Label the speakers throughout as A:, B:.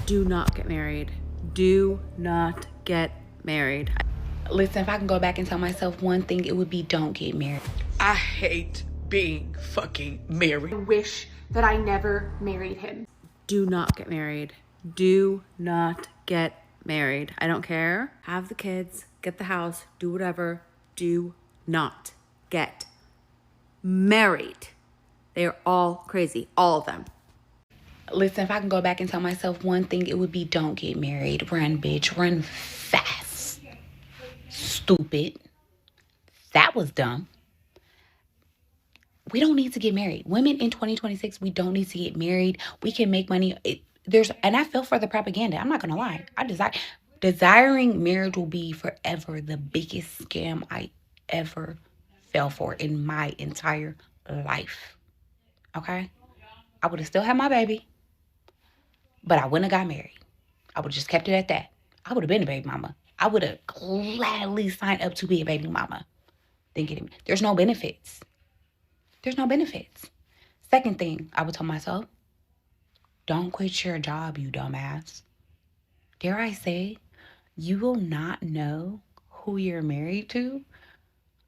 A: Do not get married. Do not get married.
B: Listen, if I can go back and tell myself one thing, it would be don't get married.
C: I hate being fucking married.
D: I wish that I never married him.
A: Do not get married. Do not get married. I don't care. Have the kids, get the house, do whatever. Do not get married. They are all crazy, all of them.
B: Listen, if I can go back and tell myself one thing, it would be don't get married. Run, bitch. Run fast. Stupid. That was dumb. We don't need to get married. Women in 2026, we don't need to get married. We can make money. And I feel for the propaganda. I'm not gonna lie. Desiring marriage will be forever the biggest scam I ever fell for in my entire life. Okay? I would have still had my baby, but I wouldn't have got married. I would have just kept it at that. I would have been a baby mama. I would have gladly signed up to be a baby mama. There's no benefits. There's no benefits. Second thing I would tell myself, don't quit your job, you dumbass. Dare I say, you will not know who you're married to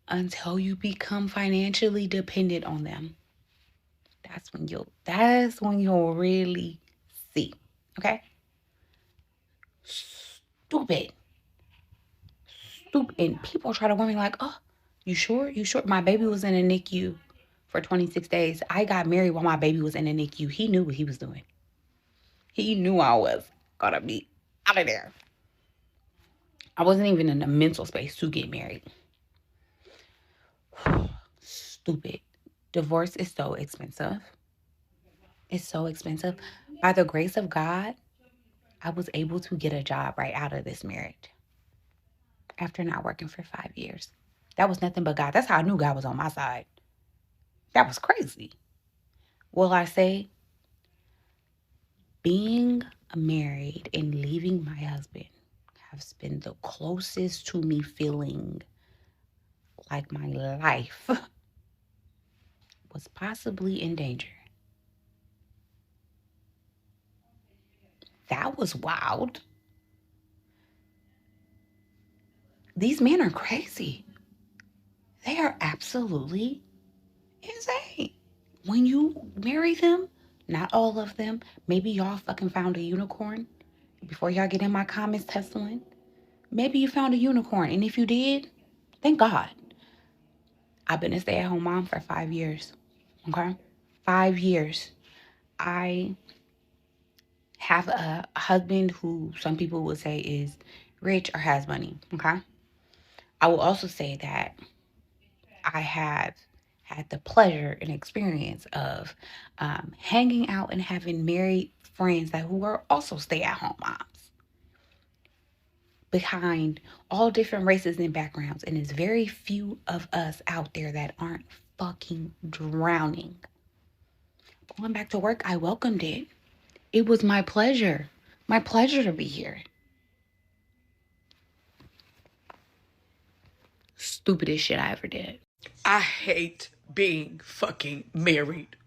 B: until you become financially dependent on them. That's when you'll really see. Okay? Stupid. And people try to warn me like, oh, you sure? You sure? My baby was in a NICU for 26 days. I got married while my baby was in the NICU. He knew what he was doing. He knew I was gonna be out of there. I wasn't even in a mental space to get married. Stupid. Divorce is so expensive. It's so expensive. By the grace of God, I was able to get a job right out of this marriage after not working for 5 years. That was nothing but God. That's how I knew God was on my side. That was crazy. Will I say, being married and leaving my husband has been the closest to me feeling like my life was possibly in danger. That was wild. These men are crazy. They are absolutely insane. When you marry them, not all of them, maybe y'all fucking found a unicorn. Before y'all get in my comments tussling, maybe you found a unicorn. And if you did, thank God. I've been a stay-at-home mom for 5 years. Okay? 5 years. I have a husband who some people would say is rich or has money. Okay? I will also say that I have had the pleasure and experience of hanging out and having married friends who are also stay-at-home moms behind all different races and backgrounds. And there's very few of us out there that aren't fucking drowning. Going back to work, I welcomed it. It was my pleasure. My pleasure to be here. Stupidest shit I ever did.
C: I hate being fucking married.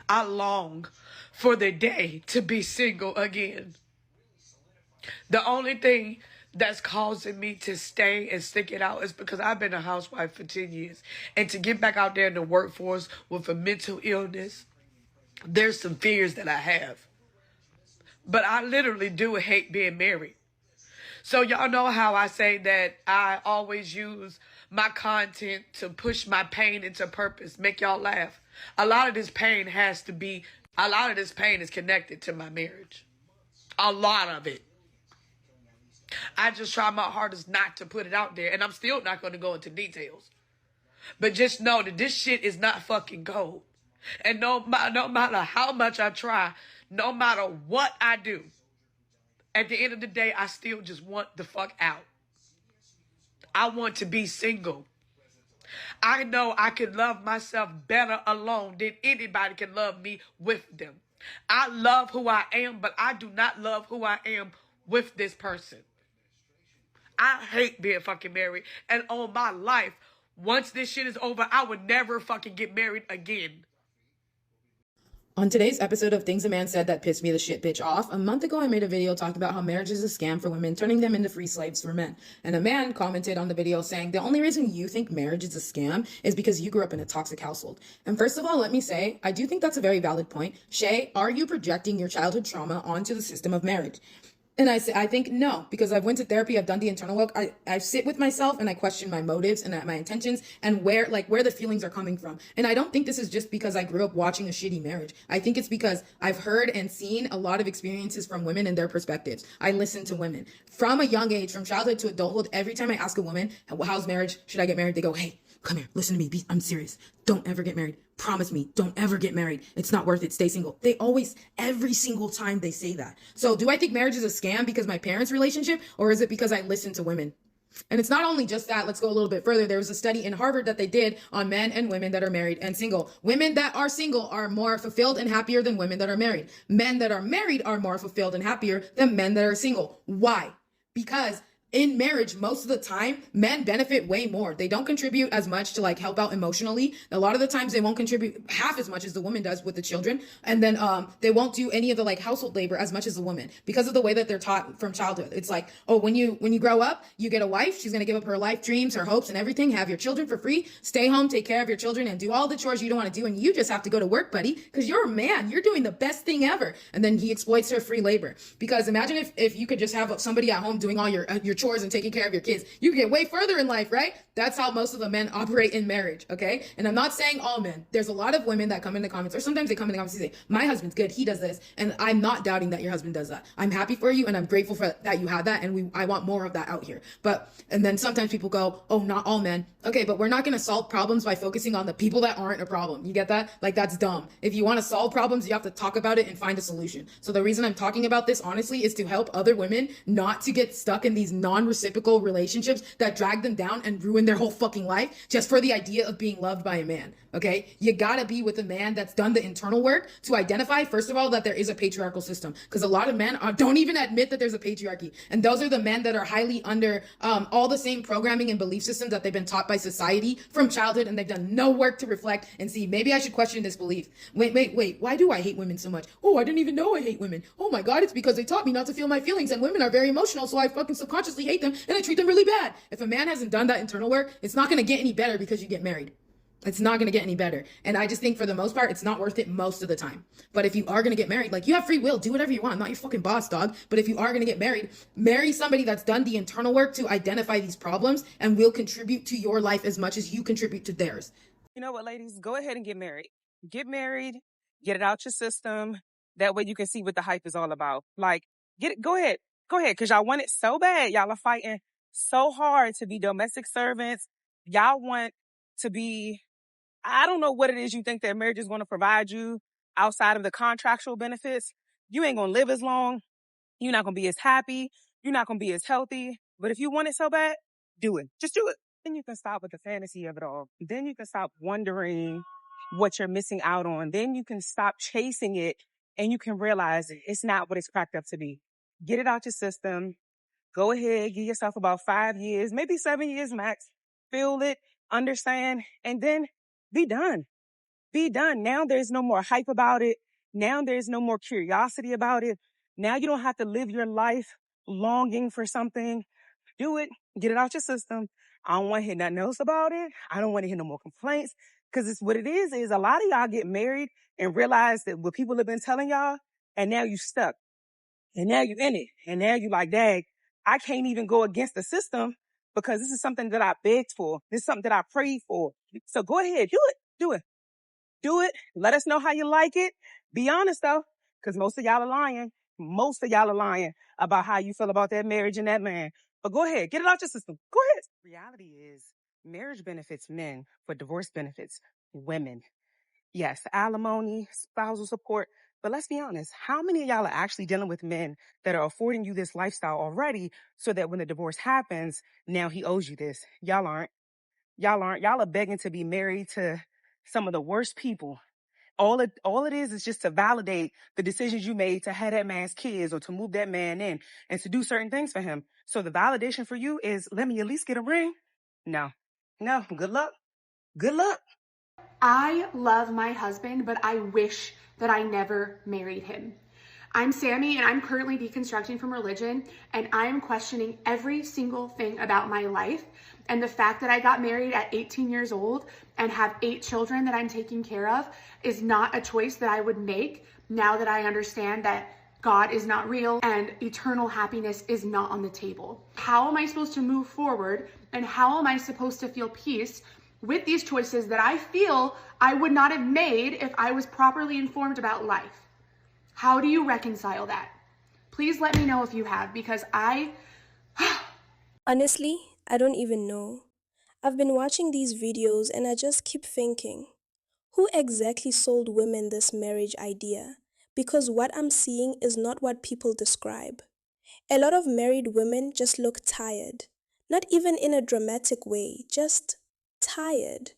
C: I long for the day to be single again. The only thing that's causing me to stay and stick it out is because I've been a housewife for 10 years. And to get back out there in the workforce with a mental illness, there's some fears that I have. But I literally do hate being married. So y'all know how I say that I always use my content to push my pain into purpose, make y'all laugh. A lot of this pain is connected to my marriage. A lot of it. I just try my hardest not to put it out there, and I'm still not going to go into details. But just know that this shit is not fucking gold. And no matter how much I try, no matter what I do, at the end of the day, I still just want the fuck out. I want to be single. I know I can love myself better alone than anybody can love me with them. I love who I am, but I do not love who I am with this person. I hate being fucking married. And on my life, once this shit is over, I would never fucking get married again.
E: On today's episode of Things a Man Said That Pissed Me the Shit Bitch Off, a month ago I made a video talking about how marriage is a scam for women, turning them into free slaves for men. And a man commented on the video saying, the only reason you think marriage is a scam is because you grew up in a toxic household. And first of all, let me say, I do think that's a very valid point. Shay, are you projecting your childhood trauma onto the system of marriage? And I think no, because I've went to therapy, I've done the internal work. I sit with myself and I question my motives and my intentions and where the feelings are coming from. And I don't think this is just because I grew up watching a shitty marriage. I think it's because I've heard and seen a lot of experiences from women and their perspectives. I listen to women from a young age, from childhood to adulthood. Every time I ask a woman, how's marriage? Should I get married? They go, hey, come here, listen to me. I'm serious. Don't ever get married. Promise me, don't ever get married. It's not worth it. Stay single. They always, every single time they say that. So do I think marriage is a scam because my parents' relationship, or is it because I listen to women? And it's not only just that. Let's go a little bit further. There was a study in Harvard that they did on men and women that are married and single. Women that are single are more fulfilled and happier than women that are married. Men that are married are more fulfilled and happier than men that are single. Why? Because in marriage, most of the time, men benefit way more. They don't contribute as much to like help out emotionally. A lot of the times they won't contribute half as much as the woman does with the children. And then they won't do any of the like household labor as much as the woman because of the way that they're taught from childhood. It's like, oh, when you grow up, you get a wife. She's going to give up her life dreams, her hopes and everything. Have your children for free. Stay home, take care of your children and do all the chores you don't want to do. And you just have to go to work, buddy, because you're a man. You're doing the best thing ever. And then he exploits her free labor. Because imagine if you could just have somebody at home doing all your chores and taking care of your kids. You can get way further in life, right? That's how most of the men operate in marriage, okay? And I'm not saying all men. There's a lot of women that come in the comments, or sometimes they come in the comments and say, my husband's good, he does this. And I'm not doubting that your husband does that. I'm happy for you and I'm grateful for that you had that, and I want more of that out here. And then sometimes people go, oh, not all men. Okay, but we're not gonna solve problems by focusing on the people that aren't a problem. You get that? Like, that's dumb. If you wanna solve problems, you have to talk about it and find a solution. So the reason I'm talking about this, honestly, is to help other women not to get stuck in these non-reciprocal relationships that drag them down and ruin their whole fucking life just for the idea of being loved by a man. Okay, you gotta be with a man that's done the internal work to identify, first of all, that there is a patriarchal system, because a lot of men don't even admit that there's a patriarchy, and those are the men that are highly under all the same programming and belief systems that they've been taught by society from childhood, and they've done no work to reflect and see, maybe I should question this belief. Wait, why do I hate women so much? Oh, I didn't even know I hate women. Oh my god, it's because they taught me not to feel my feelings, and women are very emotional, so I fucking subconsciously hate them and I treat them really bad. If a man hasn't done that internal work, it's not gonna get any better because you get married. It's not going to get any better. And I just think for the most part, it's not worth it most of the time. But if you are going to get married, like, you have free will, do whatever you want. I'm not your fucking boss, dog. But if you are going to get married, marry somebody that's done the internal work to identify these problems and will contribute to your life as much as you contribute to theirs.
F: You know what, ladies? Go ahead and get married. Get married, get it out your system. That way you can see what the hype is all about. Like, go ahead, because y'all want it so bad. Y'all are fighting so hard to be domestic servants. Y'all want to be, I don't know what it is you think that marriage is going to provide you outside of the contractual benefits. You ain't going to live as long. You're not going to be as happy. You're not going to be as healthy. But if you want it so bad, do it. Just do it. Then you can stop with the fantasy of it all. Then you can stop wondering what you're missing out on. Then you can stop chasing it and you can realize it's not what it's cracked up to be. Get it out your system. Go ahead, give yourself about 5 years, maybe 7 years max. Feel it, understand, and then be done. Be done. Now there's no more hype about it. Now there's no more curiosity about it. Now you don't have to live your life longing for something. Do it. Get it out your system. I don't want to hear nothing else about it. I don't want to hear no more complaints. Because it's what it is a lot of y'all get married and realize that what people have been telling y'all, and now you stuck. And now you in it. And now you like, dang, I can't even go against the system because this is something that I begged for. This is something that I prayed for. So go ahead, do it. Do it. Do it. Let us know how you like it. Be honest though, because most of y'all are lying. Most of y'all are lying about how you feel about that marriage and that man. But go ahead, get it out your system. Go ahead. Reality is marriage benefits men, but divorce benefits women. Yes, alimony, spousal support. But let's be honest, how many of y'all are actually dealing with men that are affording you this lifestyle already so that when the divorce happens, now he owes you this? Y'all aren't. Y'all aren't. Y'all are begging to be married to some of the worst people. All it is just to validate the decisions you made to have that man's kids or to move that man in and to do certain things for him. So the validation for you is, let me at least get a ring. No, good luck. Good luck.
D: I love my husband, but I wish that I never married him. I'm Sammy, and I'm currently deconstructing from religion, and I am questioning every single thing about my life. And the fact that I got married at 18 years old and have 8 children that I'm taking care of is not a choice that I would make now that I understand that God is not real and eternal happiness is not on the table. How am I supposed to move forward, and how am I supposed to feel peace with these choices that I feel I would not have made if I was properly informed about life? How do you reconcile that? Please let me know if you have, because
G: Honestly, I don't even know. I've been watching these videos and I just keep thinking, who exactly sold women this marriage idea? Because what I'm seeing is not what people describe. A lot of married women just look tired. Not even in a dramatic way, just tired.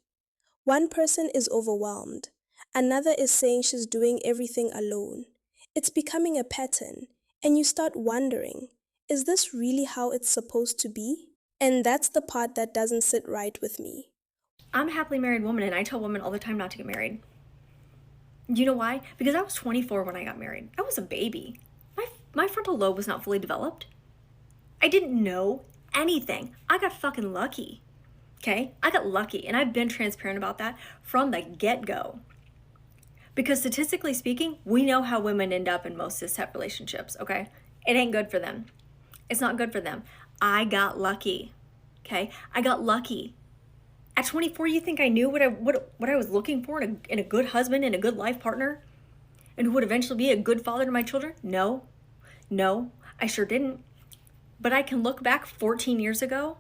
G: One person is overwhelmed. Another is saying she's doing everything alone. It's becoming a pattern, and you start wondering, is this really how it's supposed to be? And that's the part that doesn't sit right with me.
H: I'm a happily married woman, and I tell women all the time not to get married. You know why? Because I was 24 when I got married. I was a baby. My frontal lobe was not fully developed. I didn't know anything. I got fucking lucky. Okay? I got lucky, and I've been transparent about that from the get-go. Because statistically speaking, we know how women end up in most cis-het relationships, okay? It ain't good for them. It's not good for them. I got lucky, okay? I got lucky. At 24, you think I knew what I was looking for in a good husband and a good life partner? And who would eventually be a good father to my children? No, I sure didn't. But I can look back 14 years ago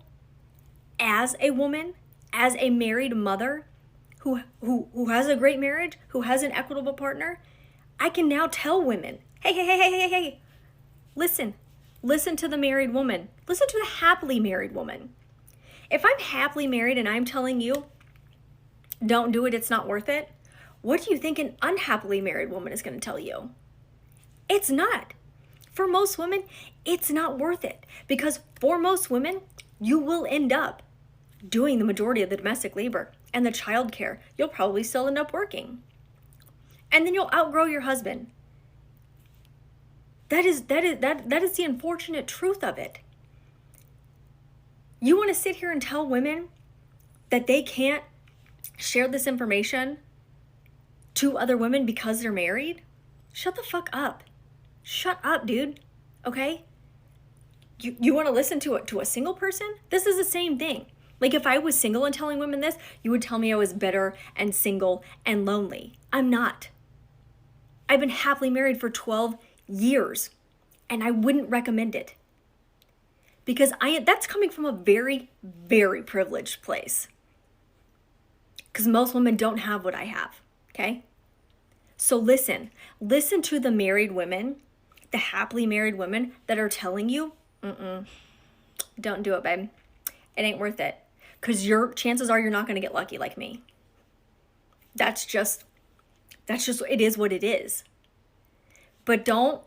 H: as a woman, as a married mother who has a great marriage, who has an equitable partner. I can now tell women, hey, listen to the married woman. Listen to the happily married woman. If I'm happily married and I'm telling you, don't do it, it's not worth it, what do you think an unhappily married woman is going to tell you? It's not. For most women, it's not worth it, because for most women, you will end up doing the majority of the domestic labor and the child care. You'll probably still end up working. And then you'll outgrow your husband. That is the unfortunate truth of it. You want to sit here and tell women that they can't share this information to other women because they're married? Shut the fuck up. Shut up, dude. Okay? You want to listen to a single person? This is the same thing. Like, if I was single and telling women this, you would tell me I was bitter and single and lonely. I'm not. I've been happily married for 12 years, and I wouldn't recommend it. Because that's coming from a very, very privileged place. Because most women don't have what I have, okay? So listen to the married women, the happily married women that are telling you, don't do it, babe. It ain't worth it. Because your chances are you're not going to get lucky like me. That's just, it is what it is. But don't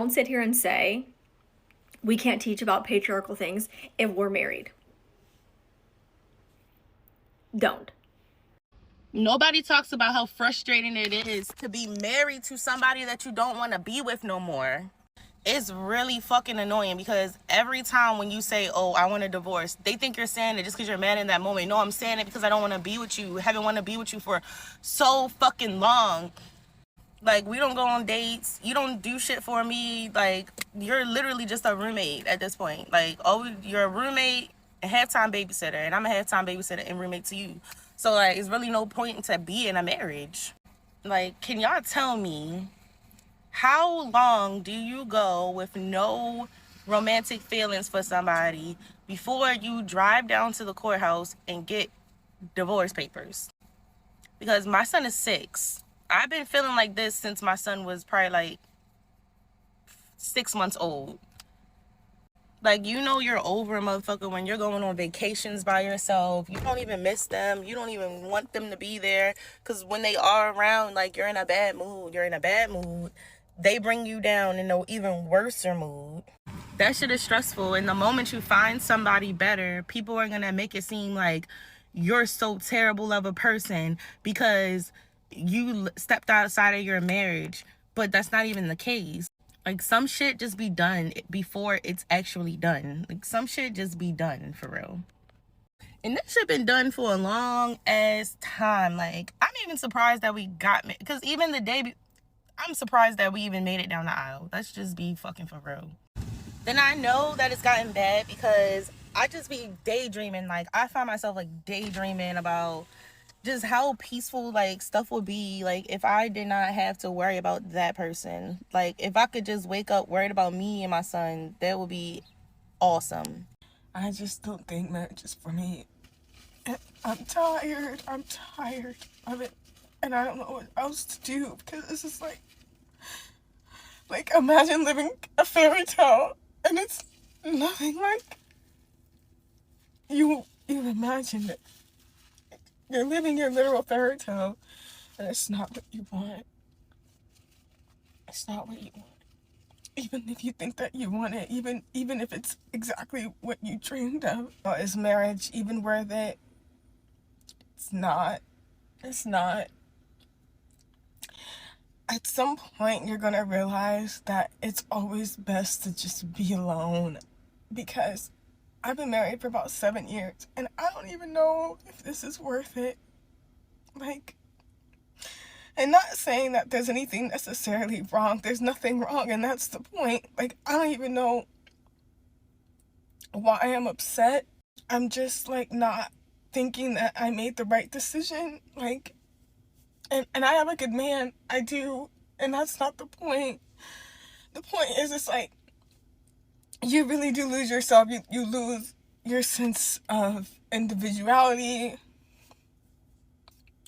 H: sit here and say, we can't teach about patriarchal things if we're married. Don't.
I: Nobody talks about how frustrating it is to be married to somebody that you don't want to be with no more. It's really fucking annoying, because every time when you say, oh, I want a divorce, they think you're saying it just because you're mad in that moment. No, I'm saying it because I don't want to be with you. I haven't want to be with you for so fucking long. Like, we don't go on dates. You don't do shit for me. Like, you're literally just a roommate at this point. Like, oh, you're a roommate, a half-time babysitter, and I'm a half-time babysitter and roommate to you. So, like, it's really no point to be in a marriage. Like, can y'all tell me, how long do you go with no romantic feelings for somebody before you drive down to the courthouse and get divorce papers? Because my son is 6. I've been feeling like this since my son was probably like 6 months old. Like, you know you're over a motherfucker when you're going on vacations by yourself. You don't even miss them. You don't even want them to be there. Because when they are around, like, you're in a bad mood. They bring you down in an even worser mood. That shit is stressful. And the moment you find somebody better, people are going to make it seem like you're so terrible of a person because you stepped outside of your marriage, but that's not even the case. Like, some shit just be done before it's actually done. Like, some shit just be done for real. And this shit been done for a long ass time. Like, I'm even surprised that we got, because even the day, I'm surprised that we even made it down the aisle. Let's just be fucking for real. Then I know that it's gotten bad because I just be daydreaming. Like, I find myself like daydreaming about just how peaceful like stuff would be, like, if I did not have to worry about that person. Like, if I could just wake up worried about me and my son, that would be awesome.
F: I just don't think marriage is for me. I'm tired of it, and I don't know what else to do, because it's just like imagine living a fairy tale, and it's nothing like you imagine it. You're living your literal fairy tale, and it's not what you want. It's not what you want. Even if you think that you want it, even if it's exactly what you dreamed of. Is marriage even worth it? It's not. It's not. At some point, you're gonna realize that it's always best to just be alone. Because I've been married for about 7 years, and I don't even know if this is worth it. Like, and not saying that there's anything necessarily wrong. There's nothing wrong, and that's the point. Like, I don't even know why I'm upset. I'm just, like, not thinking that I made the right decision. Like, and I have a good man. I do. And that's not the point. The point is, it's like, you really do lose yourself. You lose your sense of individuality.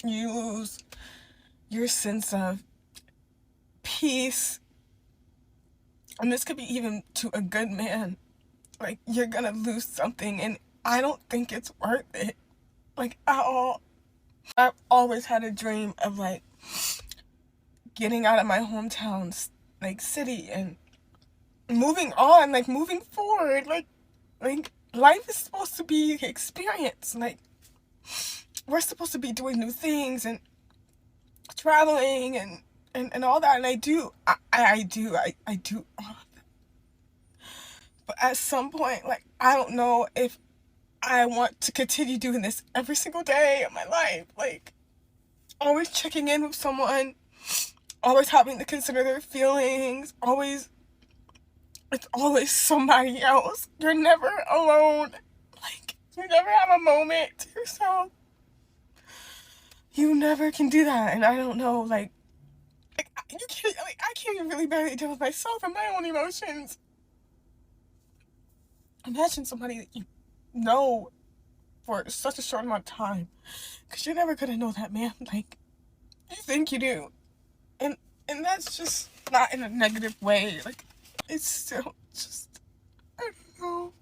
F: You lose your sense of peace. And this could be even to a good man. Like, you're gonna lose something, and I don't think it's worth it. Like, at all. I've always had a dream of, like, getting out of my hometown, like, city, and moving on, like, moving forward. Like, life is supposed to be experience. Like, we're supposed to be doing new things and traveling and all that, and I do all of that. But at some point, like, I don't know if I want to continue doing this every single day of my life. Like, always checking in with someone, always having to consider their feelings, it's always somebody else. You're never alone. Like, you never have a moment to yourself. You never can do that, and I don't know, like you can't, like, I can't even really barely deal with myself and my own emotions. Imagine somebody that you know for such a short amount of time, because you're never gonna know that man like you think you do, and that's just not in a negative way. Like, it's still just, I don't know.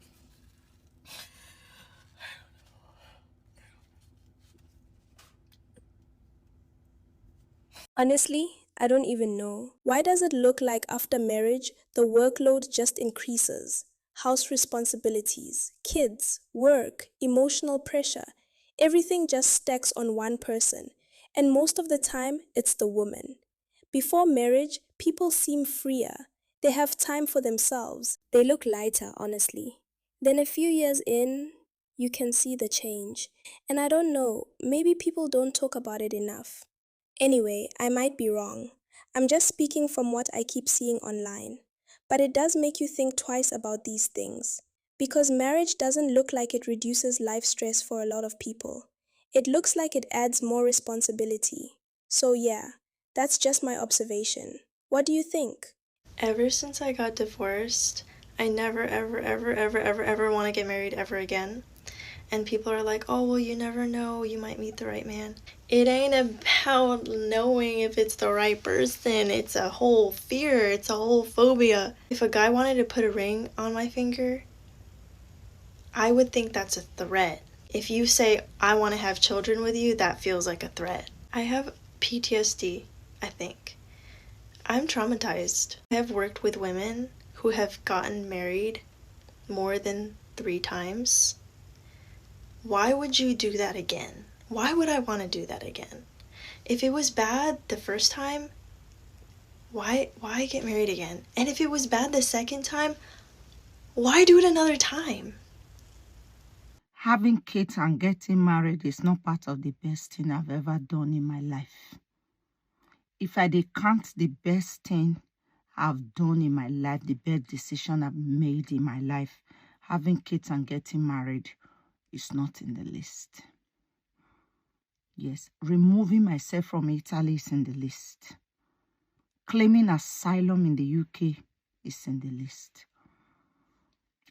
G: Honestly, I don't even know. Why does it look like after marriage, the workload just increases? House responsibilities, kids, work, emotional pressure, everything just stacks on one person. And most of the time, it's the woman. Before marriage, people seem freer. They have time for themselves. They look lighter, honestly. Then a few years in, you can see the change. And I don't know, maybe people don't talk about it enough. Anyway, I might be wrong. I'm just speaking from what I keep seeing online. But it does make you think twice about these things. Because marriage doesn't look like it reduces life stress for a lot of people. It looks like it adds more responsibility. So yeah, that's just my observation. What do you think?
J: Ever since I got divorced, I never, ever, ever, ever, ever, ever want to get married ever again. And people are like, oh, well, you never know, you might meet the right man. It ain't about knowing if it's the right person. It's a whole fear. It's a whole phobia. If a guy wanted to put a ring on my finger, I would think that's a threat. If you say, I want to have children with you, that feels like a threat. I have PTSD, I think. I'm traumatized. I have worked with women who have gotten married more than 3 times. Why would you do that again? Why would I want to do that again? If it was bad the first time, why get married again? And if it was bad the second time, why do it another time?
K: Having kids and getting married is not part of the best thing I've ever done in my life. If I dey count the best thing I've done in my life, the best decision I've made in my life, having kids and getting married is not in the list. Yes, removing myself from Italy is in the list. Claiming asylum in the UK is in the list.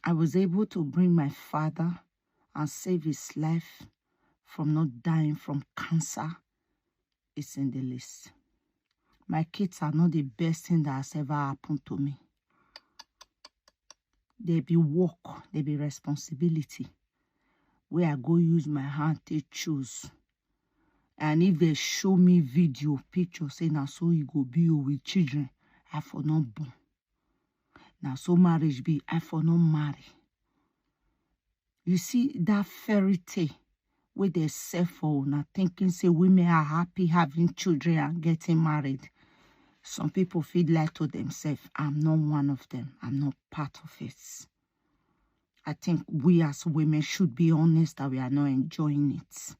K: I was able to bring my father and save his life from not dying from cancer. It's in the list. My kids are not the best thing that has ever happened to me. They be work, they be responsibility. Where I go use my hand to choose. And if they show me video, picture, say now so you go be with children, I for not born. Now so marriage be, I for not marry. You see that fairy tale where they say for now thinking say women are happy having children and getting married. Some people feel like to themselves, I'm not one of them. I'm not part of it. I think we as women should be honest that we are not enjoying it.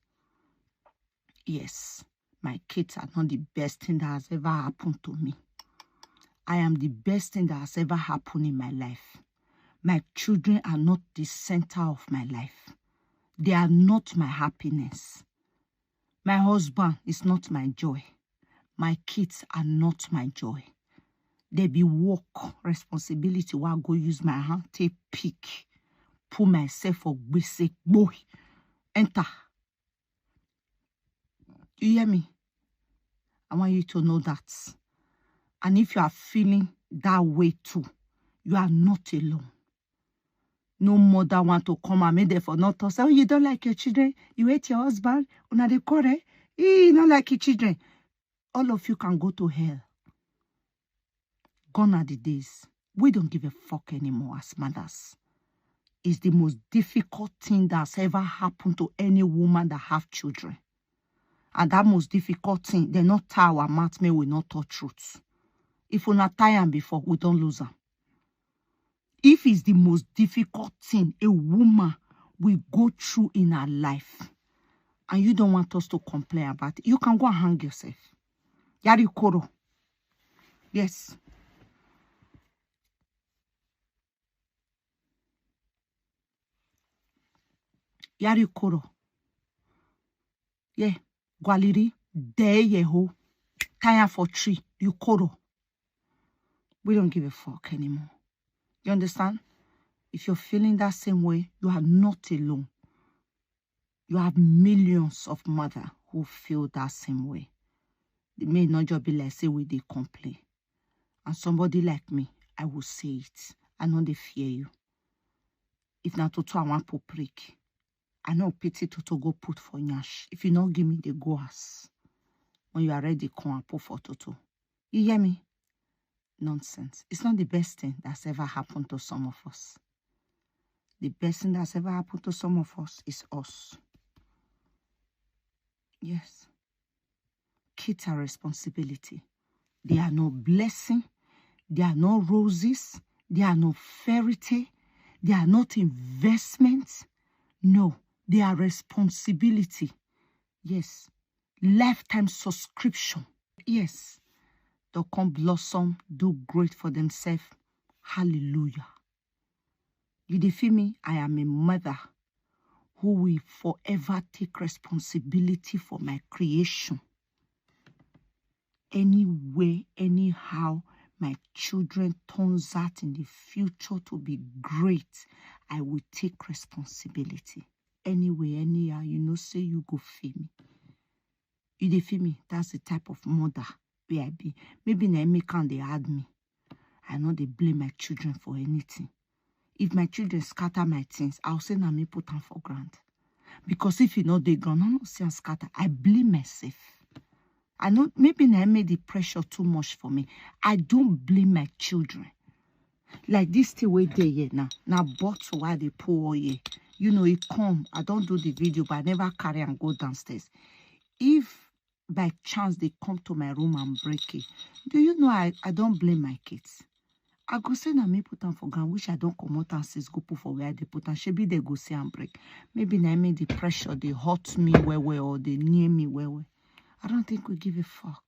K: Yes, my kids are not the best thing that has ever happened to me. I am the best thing that has ever happened in my life. My children are not the center of my life. They are not my happiness. My husband is not my joy. My kids are not my joy. They be work, responsibility where I go use my hand, take pick, put myself for basic boy, enter. You hear me? I want you to know that. And if you are feeling that way too, you are not alone. No mother want to come and make them for not to say, oh, you don't like your children, you hate your husband, una de kore, you don't like your children. All of you can go to hell. Gone are the days. We don't give a fuck anymore as mothers. It's the most difficult thing that's ever happened to any woman that have children. And that most difficult thing, they not tie our mouth, may we not talk truth. If we not tie them before, we don't lose them. If it's the most difficult thing a woman will go through in her life, and you don't want us to complain about it, you can go and hang yourself. Yari koro. Yes. Yari koro. Yeah. Gwaliri. De yeho. Tire for tree. You koro. We don't give a fuck anymore. You understand? If you're feeling that same way, you are not alone. You have millions of mothers who feel that same way. They may not just be like, say, we they complain. And somebody like me, I will say it. I know they fear you. If not to I want to prick. I know pity to go put for nyash. If you not give me the goas, when you are ready, come and put for Toto. You hear me? Nonsense. It's not the best thing that's ever happened to some of us. The best thing that's ever happened to some of us is us. Yes. Kids are responsibility. They are no blessing. They are no roses. They are no fairy tale. They are not investments. No, they are responsibility. Yes. Lifetime subscription. Yes. They'll come blossom, do great for themselves. Hallelujah. You feel me? I am a mother who will forever take responsibility for my creation. Any way, anyhow, my children turns out in the future to be great, I will take responsibility. Anyway, anyhow, you know, say you go feel me. You feel me? That's the type of mother where I be. Maybe na can they add me. I know they blame my children for anything. If my children scatter my things, I'll say na me put them for granted. Because if you know they gone, I'm not saying scatter. I blame myself. I know maybe I made the pressure too much for me. I don't blame my children. Like this thing way there here now. Now bottle why they pour here. You know it come. I don't do the video, but I never carry and go downstairs. If by chance they come to my room and break it. Do you know I don't blame my kids? I go say na me put on for ground, which I don't come out and says go put for where they put on. Maybe they go say and break. Maybe na me the pressure, they hurt me well, or they near me well. I don't think we give a fuck.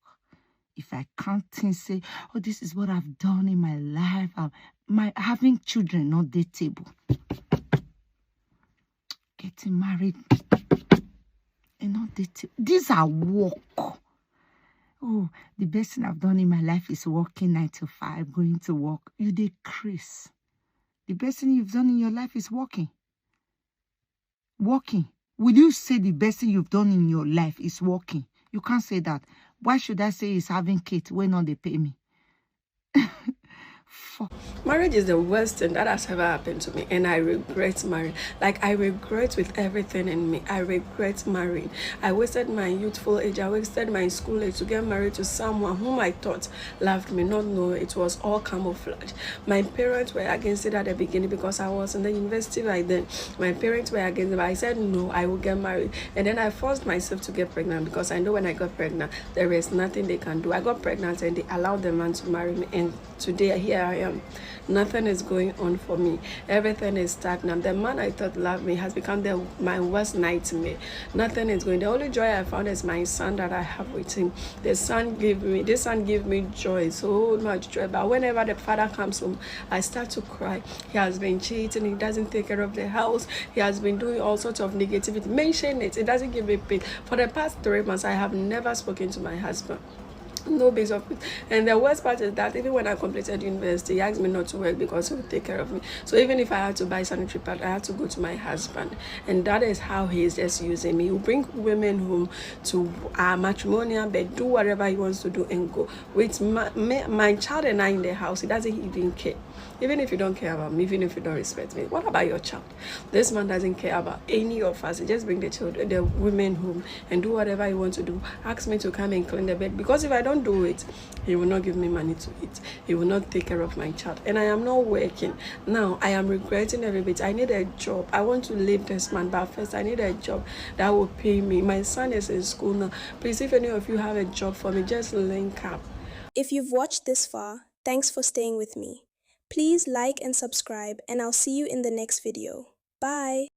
K: If I can't think, say, oh, this is what I've done in my life. My having children, not dateable. Getting married, and not dateable. These are work. Oh, the best thing I've done in my life is working 9 to 5, going to work. You decrease. The best thing you've done in your life is working. Working. Will you say the best thing you've done in your life is working? You can't say that. Why should I say it's having kids when not they pay me?
L: Marriage is the worst thing that has ever happened to me, and I regret marrying. Like, I regret with everything in me. I regret marrying. I wasted my youthful age. I wasted my school age to get married to someone whom I thought loved me, not know it was all camouflage. My parents were against it at the beginning because I was in the university right then. My parents were against it, but I said no, I will get married. And then I forced myself to get pregnant because I know when I got pregnant, there is nothing they can do. I got pregnant and they allowed the man to marry me, and today here I am. Nothing is going on for me. Everything is stagnant. The man I thought loved me has become my worst nightmare. Nothing is going. The only joy I found is my son that I have with him. This son give me joy, so much joy. But whenever the father comes home, I start to cry. He has been cheating. He doesn't take care of the house. He has been doing all sorts of negativity. Mention it. It doesn't give me pain. For the past 3 months, I have never spoken to my husband. No base of it. And the worst part is that even when I completed university, he asked me not to work because he would take care of me. So even if I had to buy sanitary pad, I had to go to my husband. And that is how he is just using me. He will bring women home to our matrimonial bed, do whatever he wants to do and go. With my child and I in the house, he doesn't even care. Even if you don't care about me, even if you don't respect me, what about your child? This man doesn't care about any of us. He just bring the children, the women home and do whatever he wants to do. Ask me to come and clean the bed, because if I don't do it, he will not give me money to eat. He will not take care of my child. And I am not working. Now, I am regretting every bit. I need a job. I want to leave this man, but first I need a job that will pay me. My son is in school now. Please, if any of you have a job for me, just link up.
G: If you've watched this far, thanks for staying with me. Please like and subscribe, and I'll see you in the next video. Bye!